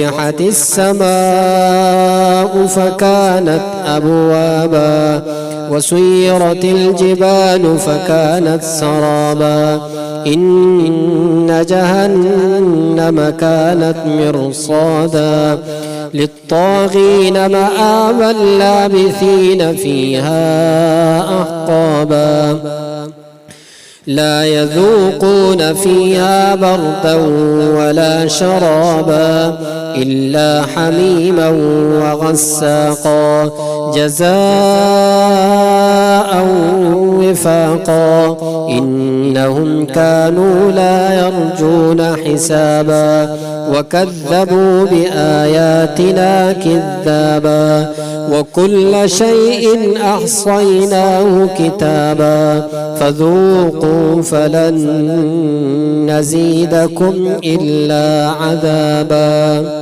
وفتحت السماء فكانت أبوابا وسيرت الجبال فكانت سرابا إن جهنم كانت مرصادا للطاغين مآبا لابثين فيها أحقابا لا يذوقون فيها بردا ولا شرابا إلا حميما وغساقا جزاء وفاقا إنهم كانوا لا يرجون حسابا وكذبوا بآياتنا كذابا وكل شيء أحصيناه كتابا فذوقوا فلن نزيدكم إلا عذابا.